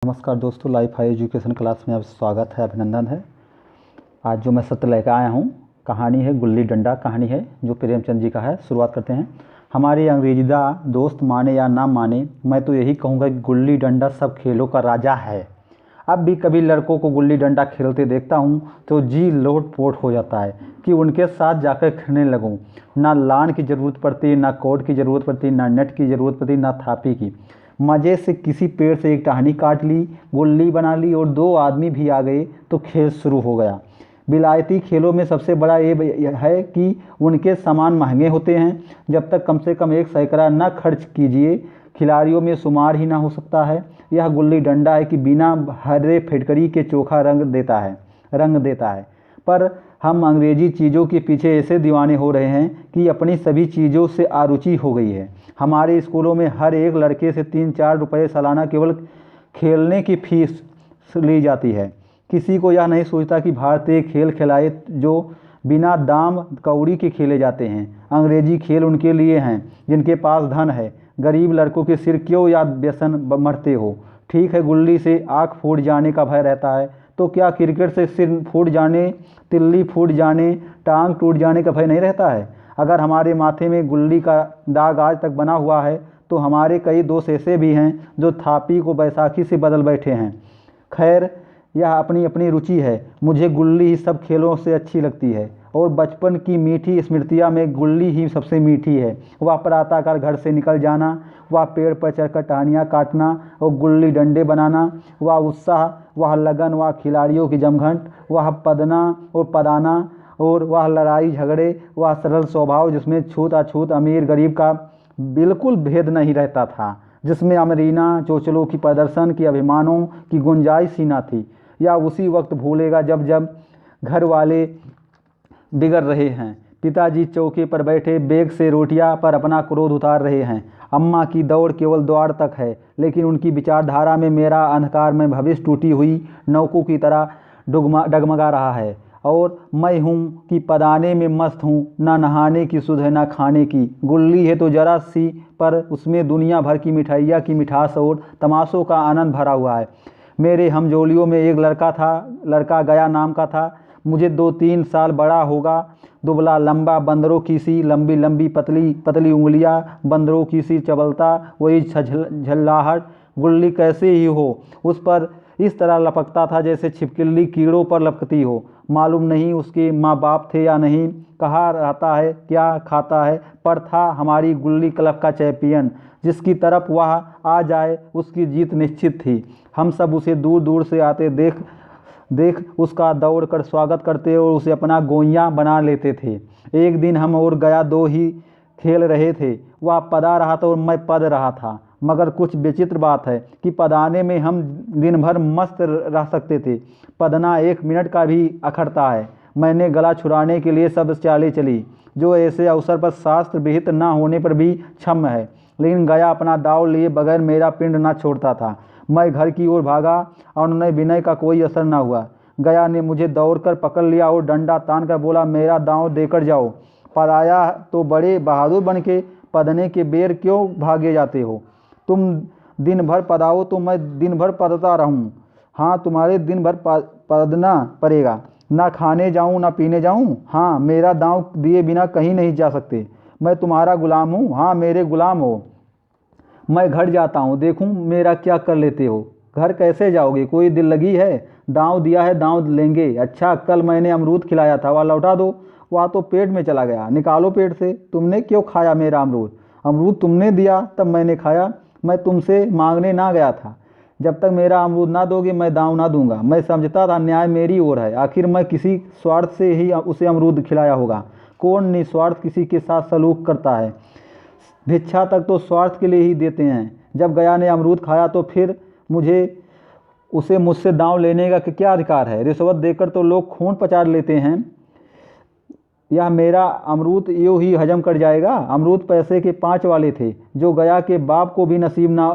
नमस्कार दोस्तों, life high education class में आप स्वागत है, अभिनंदन है। आज जो मैं सत्र लेकर आया हूँ, कहानी है गुल्ली डंडा। कहानी है जो प्रेमचंद जी का है। शुरुआत करते हैं। हमारे अंग्रेज़ीदा दोस्त माने या ना माने, मैं तो यही कहूँगा कि गुल्ली डंडा सब खेलों का राजा है। अब भी कभी लड़कों को गुल्ली डंडा खेलते देखता हूँ तो जी लोट पोट हो जाता है कि उनके साथ जाकर खेलने लगूँ। ना लान की ज़रूरत पड़ती, ना कोर्ट की ज़रूरत पड़ती, ना नेट की ज़रूरत पड़ती, ना थापी की। मज़े से किसी पेड़ से एक टहनी काट ली, गुल्ली बना ली और दो आदमी भी आ गए तो खेल शुरू हो गया। विलायती खेलों में सबसे बड़ा ये है कि उनके सामान महंगे होते हैं। जब तक कम से कम 1 सैकड़ा न खर्च कीजिए, खिलाड़ियों में शुमार ही ना हो सकता है। यह गुल्ली डंडा है कि बिना हरे फिटकरी के चोखा रंग देता है। पर हम अंग्रेजी चीज़ों के पीछे ऐसे दीवाने हो रहे हैं कि अपनी सभी चीज़ों से आरुचि हो गई है। हमारे स्कूलों में हर एक लड़के से 3-4 रुपये सालाना केवल खेलने की फीस ली जाती है। किसी को यह नहीं सोचता कि भारतीय खेल खिलाए जो बिना दाम कौड़ी के खेले जाते हैं। अंग्रेजी खेल उनके लिए हैं जिनके पास धन है। गरीब लड़कों के सिर क्यों या व्यसन मरते हो। ठीक है, गुल्ली से आँख फूट जाने का भय रहता है, तो क्या क्रिकेट से सिर फूट जाने, तिल्ली फूट जाने, टांग टूट जाने का भय नहीं रहता है। अगर हमारे माथे में गुल्ली का दाग आज तक बना हुआ है तो हमारे कई दोस्त ऐसे भी हैं जो थापी को बैसाखी से बदल बैठे हैं। खैर, यह अपनी अपनी रुचि है। मुझे गुल्ली ही सब खेलों से अच्छी लगती है और बचपन की मीठी स्मृतियाँ में गुल्ली ही सबसे मीठी है। वह प्रातःकाल घर से निकल जाना, वह पेड़ पर चढ़कर टहनियाँ काटना और गुल्ली डंडे बनाना, वह उत्साह, वह लगन, वह खिलाड़ियों की जमघट, वह पदना और पदाना और वह लड़ाई झगड़े, वह सरल स्वभाव जिसमें छूत अछूत अमीर गरीब का बिल्कुल भेद नहीं रहता था, जिसमें अमरीना चोचलों की प्रदर्शन की अभिमानों की गुंजाइश ही ना थी। या उसी वक्त भूलेगा जब जब घर वाले बिगड़ रहे हैं, पिताजी चौके पर बैठे बेग से रोटियां पर अपना क्रोध उतार रहे हैं, अम्मा की दौड़ केवल द्वार तक है, लेकिन उनकी विचारधारा में मेरा अंधकार में भविष्य टूटी हुई नौकों की तरह डगमगा रहा है, और मैं हूँ कि पदाने में मस्त हूँ, ना नहाने की सुध है ना खाने की। गुल्ली है तो जरा सी, पर उसमें दुनिया भर की मिठाइयाँ की मिठास और तमाशों का आनंद भरा हुआ है। मेरे हमजोलियों में एक लड़का गया नाम का था। मुझे 2-3 साल बड़ा होगा, दुबला लंबा, बंदरों की सी लंबी लंबी पतली पतली उंगलियां, बंदरों की सी चबलता, वही झल्लाहट। गुल्ली कैसे ही हो उस पर इस तरह लपकता था जैसे छिपकली कीड़ों पर लपकती हो। मालूम नहीं उसके माँ बाप थे या नहीं, कहाँ रहता है, क्या खाता है, पर था हमारी गुल्ली क्लब का चैंपियन। जिसकी तरफ वह आ जाए उसकी जीत निश्चित थी। हम सब उसे दूर दूर से आते देख उसका दौड़कर स्वागत करते और उसे अपना गोइयाँ बना लेते थे। एक दिन हम और गया दो ही खेल रहे थे। वह पदा रहा था और मैं पद रहा था, मगर कुछ विचित्र बात है कि पदाने में हम दिन भर मस्त रह सकते थे, पदना 1 मिनट का भी अखड़ता है। मैंने गला छुड़ाने के लिए सब चालें चली जो ऐसे अवसर पर शास्त्र विहित न होने पर भी क्षम्य है, लेकिन गया अपना दाव लिए बगैर मेरा पिंड न छोड़ता था। मैं घर की ओर भागा और उन्हें विनय का कोई असर न हुआ। गया ने मुझे दौड़कर पकड़ लिया और डंडा तान कर बोला, मेरा दांव देकर जाओ। पदाया तो बड़े बहादुर बन के पदने के बेर क्यों भागे जाते हो। तुम दिन भर पदाओ तो मैं दिन भर पदता रहूं। हाँ, तुम्हारे दिन भर पदना पड़ेगा। ना खाने जाऊं ना पीने जाऊं। हाँ, मेरा दांव दिए बिना कहीं नहीं जा सकते। मैं तुम्हारा गुलाम हूँ। हाँ, मेरे गुलाम हो। मैं घर जाता हूँ, देखूं मेरा क्या कर लेते हो। घर कैसे जाओगे, कोई दिल लगी है। दांव दिया है, दांव लेंगे। अच्छा, कल मैंने अमरूद खिलाया था, वह लौटा दो। वह तो पेट में चला गया, निकालो पेट से। तुमने क्यों खाया मेरा अमरूद। अमरूद तुमने दिया तब मैंने खाया, मैं तुमसे मांगने ना गया था। जब तक मेरा अमरूद ना दोगे मैं दांव ना दूंगा। मैं समझता था न्याय मेरी ओर है, आखिर मैं किसी स्वार्थ से ही उसे अमरूद खिलाया होगा। कौन निस्वार्थ किसी के साथ सलूक करता है। भिक्षा तक तो स्वार्थ के लिए ही देते हैं। जब गया ने अमरूद खाया तो फिर उसे मुझसे दांव लेने का क्या अधिकार है। रिश्वत देकर तो लोग खून पचार लेते हैं। यह मेरा अमरूद यूँ ही हजम कर जाएगा। अमरूद पैसे के 5 वाले थे जो गया के बाप को भी नसीब ना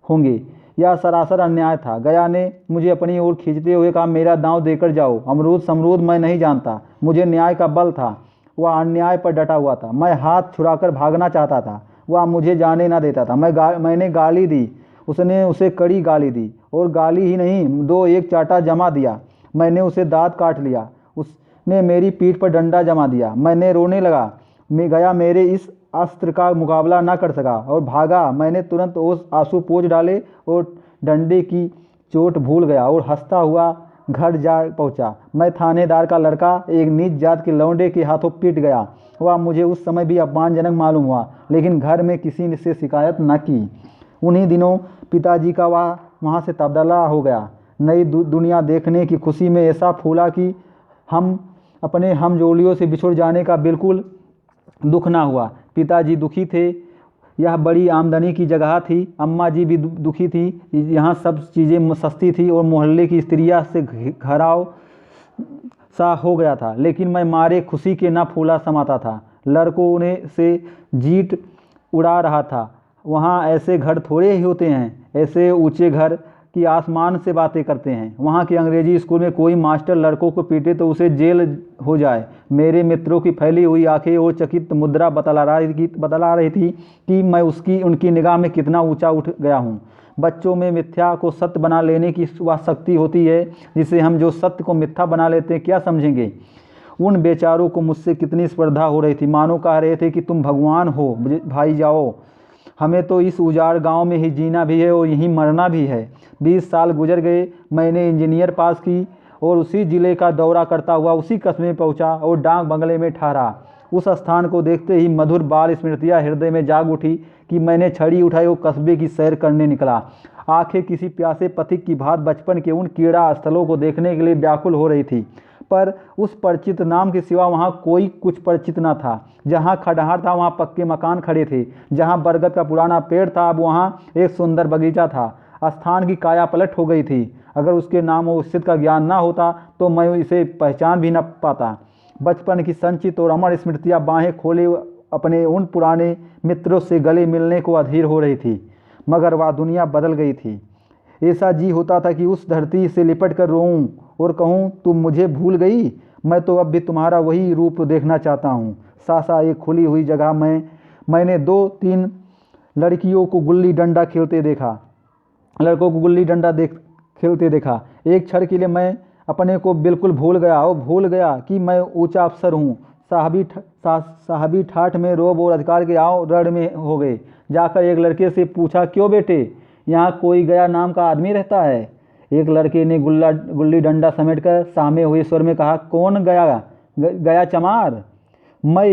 होंगे। यह सरासर अन्याय था। गया ने मुझे अपनी ओर खींचते हुए कहा, मेरा दांव देकर जाओ। अमरूद समरूद मैं नहीं जानता, मुझे न्याय का बल था। वह अन्याय पर डटा हुआ था। मैं हाथ छुड़ाकर भागना चाहता था, वह मुझे जाने ना देता था। मैंने गाली दी उसने उसे कड़ी गाली दी, और गाली ही नहीं, दो एक चाटा जमा दिया। मैंने उसे दांत काट लिया। उसने मेरी पीठ पर डंडा जमा दिया। मैंने रोने लगा। मैं गया मेरे इस अस्त्र का मुकाबला न कर सका और भागा। मैंने तुरंत ओस आंसू पोंछ डाले और डंडे की चोट भूल गया और हंसता हुआ घर जा पहुंचा। मैं थानेदार का लड़का एक नीच जात के लौंडे के हाथों पिट गया। वह मुझे उस समय भी अपमानजनक मालूम हुआ, लेकिन घर में किसी ने से शिकायत न की। उन्हीं दिनों पिताजी का वहाँ से तबादला हो गया। नई दुनिया देखने की खुशी में ऐसा फूला कि हम अपने हमजोलियों से बिछुड़ जाने का बिल्कुल दुख ना हुआ। पिताजी दुखी थे, यह बड़ी आमदनी की जगह थी। अम्मा जी भी दुखी थी, यहाँ सब चीज़ें सस्ती थी और मोहल्ले की स्त्रियाँ से घराव सा हो गया था। लेकिन मैं मारे खुशी के ना फूला समाता था। लड़कों ने से जीट उड़ा रहा था। वहाँ ऐसे घर थोड़े ही होते हैं, ऐसे ऊंचे घर कि आसमान से बातें करते हैं। वहाँ के अंग्रेजी स्कूल में कोई मास्टर लड़कों को पीटे तो उसे जेल हो जाए। मेरे मित्रों की फैली हुई आंखें और चकित मुद्रा बतला रही थी कि मैं उनकी निगाह में कितना ऊंचा उठ गया हूँ। बच्चों में मिथ्या को सत्य बना लेने की वह शक्ति होती है जिसे हम जो सत्य को मिथ्या बना लेते हैं क्या समझेंगे। उन बेचारों को मुझसे कितनी स्पर्धा हो रही थी, मानो कह रहे थे कि तुम भगवान हो भाई, जाओ, हमें तो इस उजाड़ गांव में ही जीना भी है और यहीं मरना भी है। 20 साल गुजर गए। मैंने इंजीनियर पास की और उसी ज़िले का दौरा करता हुआ उसी कस्बे पहुंचा और डाक बंगले में ठहरा। उस स्थान को देखते ही मधुर बाल स्मृतियाँ हृदय में जाग उठी कि मैंने छड़ी उठाई और कस्बे की सैर करने निकला। आंखें किसी प्यासे पथिक की भांति बचपन के उन क्रीड़ा स्थलों को देखने के लिए व्याकुल हो रही थी, पर उस परिचित नाम के सिवा वहाँ कोई कुछ परिचित न था। जहाँ खंडहर था वहाँ पक्के मकान खड़े थे, जहाँ बरगद का पुराना पेड़ था अब वहाँ एक सुंदर बगीचा था। स्थान की काया पलट हो गई थी। अगर उसके नाम और स्थिति का ज्ञान ना होता तो मैं इसे पहचान भी न पाता। बचपन की संचित और अमर स्मृतियाँ बाहें खोले अपने उन पुराने मित्रों से गले मिलने को अधीर हो रही थी, मगर वह दुनिया बदल गई थी। ऐसा जी होता था कि उस धरती से लिपट कर रोऊं और कहूं, तुम मुझे भूल गई, मैं तो अब भी तुम्हारा वही रूप देखना चाहता हूं। सासा एक खुली हुई जगह में मैंने 2-3 लड़कियों को गुल्ली डंडा खेलते देखा। खेलते देखा। एक क्षण के लिए मैं अपने को बिल्कुल भूल गया कि मैं ऊंचा अफसर हूँ। साहबी ठाठ में रोब और अधिकार के आओ रड़ में हो गए। जाकर एक लड़के से पूछा, क्यों बेटे, यहाँ कोई गया नाम का आदमी रहता है? एक लड़के ने गुल्ली डंडा समेटकर सामे हुए स्वर में कहा, कौन गया चमार? मैं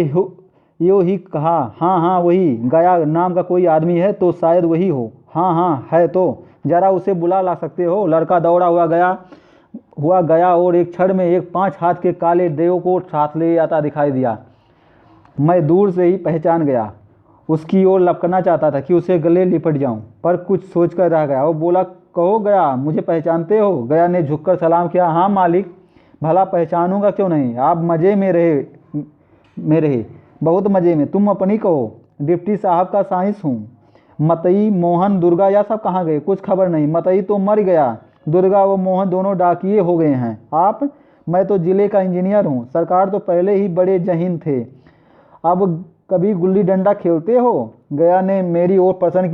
यो ही कहा, हाँ वही, गया नाम का कोई आदमी है तो शायद वही हो। हाँ है तो जरा उसे बुला ला सकते हो? लड़का दौड़ा हुआ गया और एक क्षण में एक 5 हाथ के काले देव को साथ ले आता दिखाई दिया। मैं दूर से ही पहचान गया। उसकी ओर लपकना चाहता था कि उसे गले लिपट जाऊं, पर कुछ सोचकर रह गया। वो बोला, कहो गया, मुझे पहचानते हो? गया ने झुककर सलाम किया। हाँ मालिक, भला पहचानूंगा क्यों नहीं। आप मज़े में रहे, बहुत मज़े में। तुम अपनी कहो। डिप्टी साहब का साइंस हूँ। मतई, मोहन, दुर्गा या सब कहाँ गए? कुछ खबर नहीं। मतई तो मर गया, दुर्गा व मोहन दोनों डाकिये हो गए हैं। आप? मैं तो जिले का इंजीनियर हूँ। सरकार तो पहले ही बड़े जहीन थे। अब कभी गुल्ली डंडा खेलते हो? गया ने मेरी ओर प्रसन्न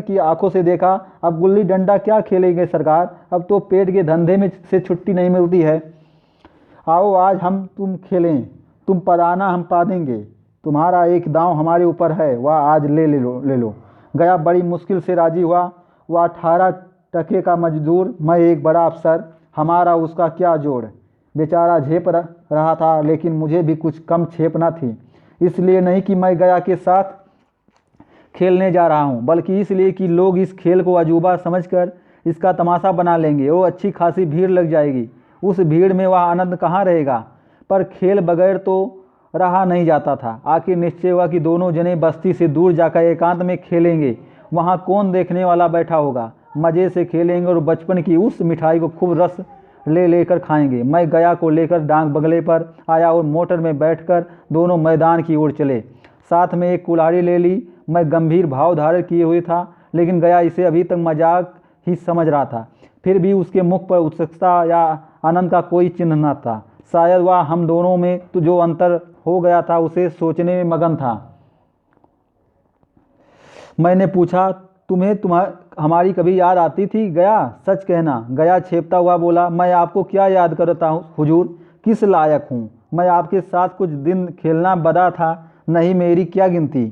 की आंखों से देखा। अब गुल्ली डंडा क्या खेलेंगे सरकार, अब तो पेट के धंधे में से छुट्टी नहीं मिलती है। आओ आज तुम खेलें, तुम पदाना हम पा देंगे। तुम्हारा एक दांव हमारे ऊपर है, वह आज ले लो। गया बड़ी मुश्किल से राजी हुआ। वह 18 टके का मजदूर, मैं एक बड़ा अफसर, हमारा उसका क्या जोड़। बेचारा झेप रहा था, लेकिन मुझे भी कुछ कम झेपना थी। इसलिए नहीं कि मैं गया के साथ खेलने जा रहा हूँ, बल्कि इसलिए कि लोग इस खेल को अजूबा समझकर इसका तमाशा बना लेंगे और अच्छी खासी भीड़ लग जाएगी। उस भीड़ में वह आनंद कहाँ रहेगा। पर खेल बगैर तो रहा नहीं जाता था। आखिर निश्चय हुआ कि दोनों जने बस्ती से दूर जाकर एकांत में खेलेंगे। वहाँ कौन देखने वाला बैठा होगा। मज़े से खेलेंगे और बचपन की उस मिठाई को खूब रस लेकर खाएंगे। मैं गया को लेकर डाक बंगले पर आया और मोटर में बैठकर दोनों मैदान की ओर चले। साथ में एक कुल्हाड़ी ले ली। मैं गंभीर भाव धारण किए हुए था, लेकिन गया इसे अभी तक मजाक ही समझ रहा था। फिर भी उसके मुख पर उत्सुकता या आनंद का कोई चिन्ह न था। शायद वह हम दोनों में तो जो अंतर हो गया था उसे सोचने में मगन था। मैंने पूछा, हमारी कभी याद आती थी गया? सच कहना। गया छेपता हुआ बोला, मैं आपको क्या याद करता हूँ हुजूर, किस लायक हूँ? मैं आपके साथ कुछ दिन खेलना बदा था, नहीं मेरी क्या गिनती।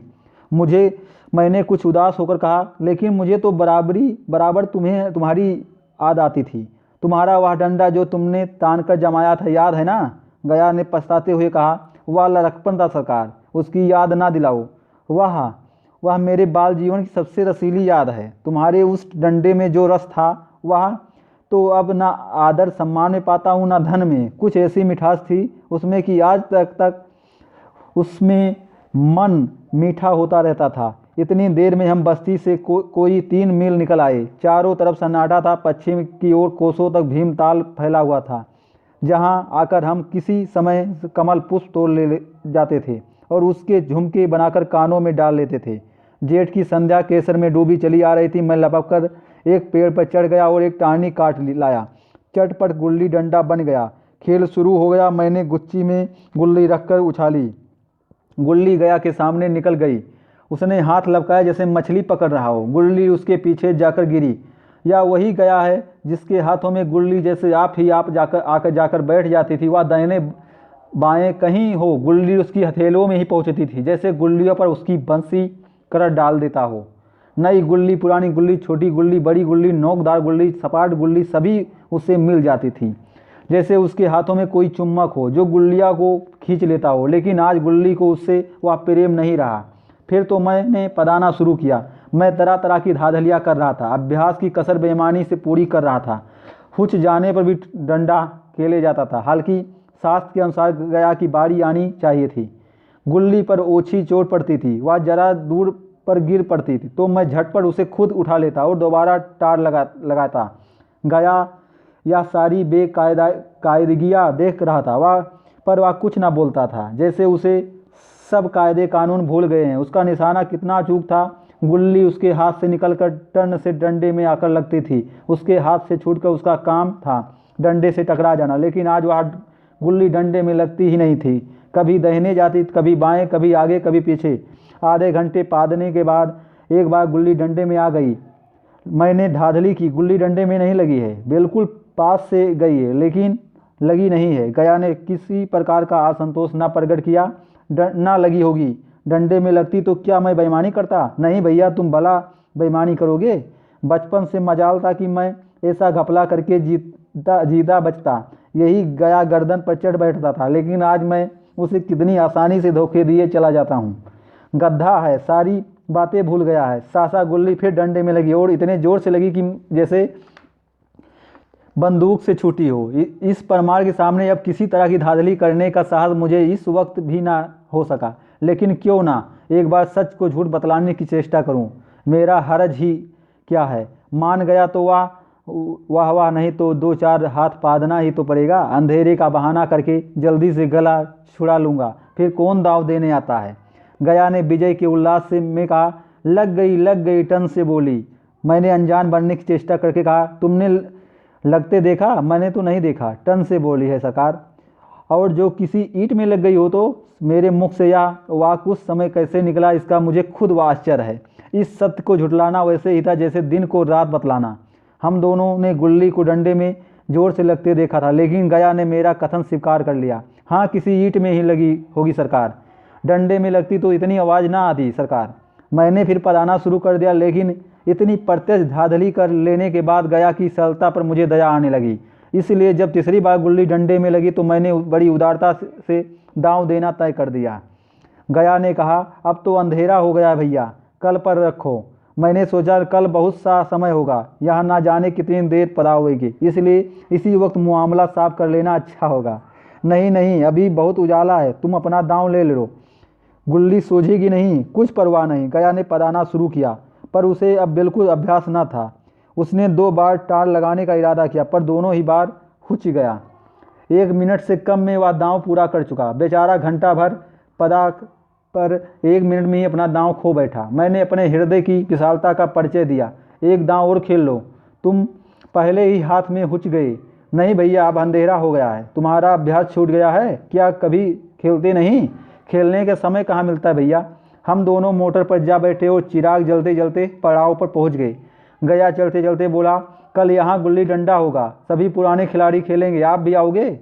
मैंने कुछ उदास होकर कहा, लेकिन मुझे तो बराबर तुम्हारी याद आती थी। तुम्हारा वह डंडा जो तुमने तान कर जमाया था, याद है ना? गया ने पछताते हुए कहा, वह लड़कपन था सरकार, उसकी याद ना दिलाओ। वह मेरे बाल जीवन की सबसे रसीली याद है। तुम्हारे उस डंडे में जो रस था, वह तो अब ना आदर सम्मान में पाता हूँ ना धन में। कुछ ऐसी मिठास थी उसमें कि आज तक उसमें मन मीठा होता रहता था। इतनी देर में हम बस्ती से कोई 3 मील निकल आए। चारों तरफ सन्नाटा था। पश्चिम की ओर कोसों तक भीमताल फैला हुआ था, जहाँ आकर हम किसी समय कमल पुष्प तोड़ ले जाते थे और उसके झुमके बनाकर कानों में डाल लेते थे। जेठ की संध्या केसर में डूबी चली आ रही थी। मैं लपक कर एक पेड़ पर चढ़ गया और एक टहनी काट लाया। चटपट गुल्ली डंडा बन गया। खेल शुरू हो गया। मैंने गुच्ची में गुल्ली रखकर उछाली। गुल्ली गया के सामने निकल गई। उसने हाथ लपकाया जैसे मछली पकड़ रहा हो। गुल्ली उसके पीछे जाकर गिरी। यह वही गया है जिसके हाथों में गुल्ली जैसे आप जाकर बैठ जाती थी। वह दाहिने बाएं कहीं हो, गुल्ली उसकी हथेलियों में ही पहुंचती थी, जैसे गुल्लियों पर उसकी बंसी कर डाल देता हो। नई गुल्ली, पुरानी गुल्ली, छोटी गुल्ली, बड़ी गुल्ली, नोकदार गुल्ली, सपाट गुल्ली, सभी उसे मिल जाती थी, जैसे उसके हाथों में कोई चुम्बक हो जो गुल्लिया को खींच लेता हो। लेकिन आज गुल्ली को उससे वह प्रेम नहीं रहा। फिर तो मैंने पदाना शुरू किया। मैं तरह तरह की धांधलियाँ कर रहा था। अभ्यास की कसर बेईमानी से पूरी कर रहा था। हुच जाने पर भी डंडा खेले जाता था। हालांकि शास्त्र के अनुसार गया की बारी आनी चाहिए थी। गुल्ली पर ओछी चोट पड़ती थी, वह जरा दूर पर गिर पड़ती थी तो मैं झटपट उसे खुद उठा लेता और दोबारा टार लगाता। गया यह सारी बेकायदगियाँ देख रहा था, वह कुछ ना बोलता था, जैसे उसे सब कायदे कानून भूल गए हैं। उसका निशाना कितना अचूक था। गुल्ली उसके हाथ से निकलकर टर्न से डंडे में आकर लगती थी। उसके हाथ से छूटकर उसका काम था डंडे से टकरा जाना, लेकिन आज वह गुल्ली डंडे में लगती ही नहीं थी। कभी दाहिने जाती, कभी बाएं, कभी आगे, कभी पीछे। आधे घंटे पादने के बाद एक बार गुल्ली डंडे में आ गई। मैंने धांधली की। गुल्ली डंडे में नहीं लगी है, बिल्कुल पास से गई है, लेकिन लगी नहीं है। गया ने किसी प्रकार का असंतोष न प्रकट किया। ना लगी होगी। डंडे में लगती तो क्या मैं बेईमानी करता? नहीं भैया, तुम भला बेईमानी करोगे? बचपन से मजाल था कि मैं ऐसा घपला करके जीता बचता। यही गया गर्दन पर चढ़ बैठता था, लेकिन आज मैं उसे कितनी आसानी से धोखे दिए चला जाता हूँ। गधा है, सारी बातें भूल गया है। सासा गुल्ली फिर डंडे में लगी और इतने जोर से लगी कि जैसे बंदूक से छूटी हो। इस परमार के सामने अब किसी तरह की धांधली करने का साहस मुझे इस वक्त भी ना हो सका। लेकिन क्यों ना एक बार सच को झूठ बतलाने की चेष्टा करूं। मेरा हरज ही क्या है। मान गया तो वाह, नहीं तो 2-4 हाथ पादना ही तो पड़ेगा। अंधेरे का बहाना करके जल्दी से गला छुड़ा लूँगा, फिर कौन दाव देने आता है। गया ने विजय के उल्लास से में कहा, लग गई टन से बोली। मैंने अनजान बनने की चेष्टा करके कहा, तुमने लगते देखा? मैंने तो नहीं देखा। टन से बोली है सरकार। और जो किसी ईंट में लग गई हो तो? मेरे मुख से यह वाक उस समय कैसे निकला, इसका मुझे खुद आश्चर्य है। इस सत्य को झुटलाना वैसे ही था जैसे दिन को रात बतलाना। हम दोनों ने गुल्ली को डंडे में जोर से लगते देखा था, लेकिन गया ने मेरा कथन स्वीकार कर लिया। हाँ, किसी ईंट में ही लगी होगी सरकार। डंडे में लगती तो इतनी आवाज़ ना आती सरकार। मैंने फिर पदाना शुरू कर दिया, लेकिन इतनी प्रत्यक्ष धांधली कर लेने के बाद गया की सरलता पर मुझे दया आने लगी। इसलिए जब तीसरी बार गुल्ली डंडे में लगी तो मैंने बड़ी उदारता से दांव देना तय कर दिया। गया ने कहा, अब तो अंधेरा हो गया भैया, कल पर रखो। मैंने सोचा कल बहुत सा समय होगा, यहाँ ना जाने कितनी देर पड़ाओगी, इसलिए इसी वक्त मामला साफ कर लेना अच्छा होगा। नहीं, अभी बहुत उजाला है, तुम अपना दांव ले लो, गुल्ली सूझेगी नहीं। कुछ परवाह नहीं। गया ने पदाना शुरू किया, पर उसे अब बिल्कुल अभ्यास न था। उसने 2 बार टार लगाने का इरादा किया, पर दोनों ही बार हुच गया। 1 मिनट से कम में वह दांव पूरा कर चुका। बेचारा घंटा भर पदा पर 1 मिनट में ही अपना दांव खो बैठा। मैंने अपने हृदय की विशालता का परिचय दिया। एक दांव और खेल लो, तुम पहले ही हाथ में हुच गए। नहीं भैया, अब अंधेरा हो गया है, तुम्हारा अभ्यास छूट गया है क्या? कभी खेलते नहीं? खेलने का समय कहाँ मिलता है भैया। हम दोनों मोटर पर जा बैठे और चिराग जलते जलते पड़ाव पर पहुंच गए। गया चलते चलते बोला, कल यहाँ गुल्ली डंडा होगा, सभी पुराने खिलाड़ी खेलेंगे, आप भी आओगे?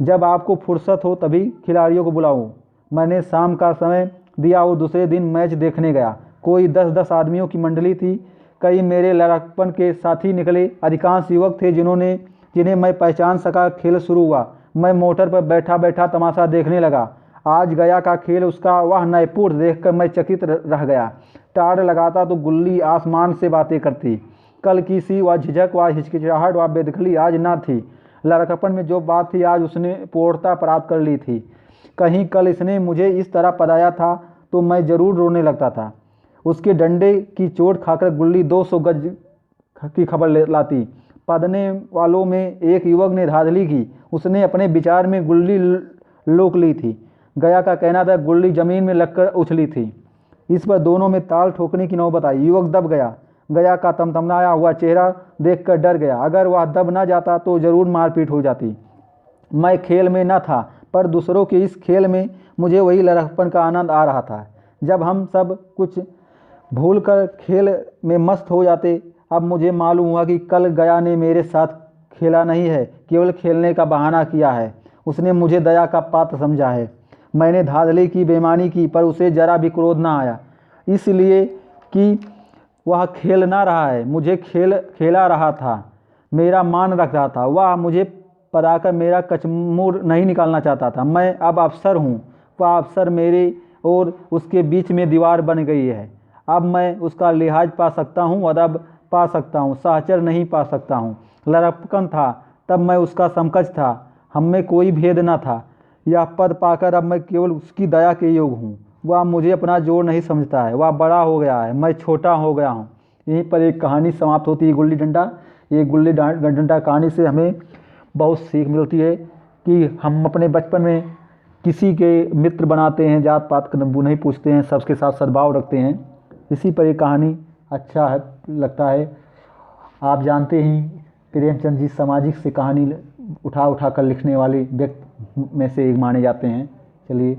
जब आपको फुर्सत हो तभी खिलाड़ियों को बुलाऊं। मैंने शाम का समय दिया और दूसरे दिन मैच देखने गया। कोई 10-10 आदमियों की मंडली थी। कई मेरे लड़कपन के साथी निकले। अधिकांश युवक थे जिन्हें मैं पहचान सका। खेल शुरू हुआ। मैं मोटर पर बैठा बैठा तमाशा देखने लगा। आज गया का खेल, उसका वह नैपुण देखकर मैं चकित रह गया। टार लगाता तो गुल्ली आसमान से बातें करती। कल की सी वह झिझक, वह हिचकिचाहट, वह बेदखली आज न थी। लड़कपन में जो बात थी आज उसने पूर्णता प्राप्त कर ली थी। कहीं कल इसने मुझे इस तरह पदाया था तो मैं जरूर रोने लगता था। उसके डंडे की चोट खाकर गुल्ली 200 गज की खबर लाती। पदने वालों में एक युवक ने धांधली की। उसने अपने विचार में गुल्ली लोक ली थी। गया का कहना था गुल्ली जमीन में लगकर उछली थी। इस पर दोनों में ताल ठोकने की नौबत आई। युवक दब गया। गया का तमतमाया हुआ चेहरा देखकर डर गया। अगर वह दब न जाता तो जरूर मारपीट हो जाती। मैं खेल में न था, पर दूसरों के इस खेल में मुझे वही लड़कपन का आनंद आ रहा था जब हम सब कुछ भूलकर खेल में मस्त हो जाते। अब मुझे मालूम हुआ कि कल गया ने मेरे साथ खेला नहीं है, केवल खेलने का बहाना किया है। उसने मुझे दया का पात्र समझा है। मैंने धांधली की, बेईमानी की, पर उसे जरा भी क्रोध न आया, इसलिए कि वह खेल ना रहा है, मुझे खेला रहा था, मेरा मान रख रहा था। वह मुझे पदाकर मेरा कचमूर नहीं निकालना चाहता था। मैं अब अफसर हूँ, वह अफसर मेरे और उसके बीच में दीवार बन गई है। अब मैं उसका लिहाज पा सकता हूँ, अदब पा सकता हूँ, सहचर नहीं पा सकता हूँ। लड़कपन था तब मैं उसका समकक्ष था, हम में कोई भेद न था। यह पद पाकर अब मैं केवल उसकी दया के योग्य हूँ। वह मुझे अपना जोर नहीं समझता है। वह बड़ा हो गया है, मैं छोटा हो गया हूँ। यहीं पर एक कहानी समाप्त होती है, गुल्ली डंडा। ये गुल्ली डंडा कहानी से हमें बहुत सीख मिलती है कि हम अपने बचपन में किसी के मित्र बनाते हैं, जात पात का नहीं पूछते हैं, सबके साथ सद्भाव रखते हैं। इसी पर एक कहानी अच्छा है, लगता है। आप जानते ही प्रेमचंद जी सामाजिक से कहानी उठा कर लिखने वाले व्यक्ति में से एक माने जाते हैं। चलिए।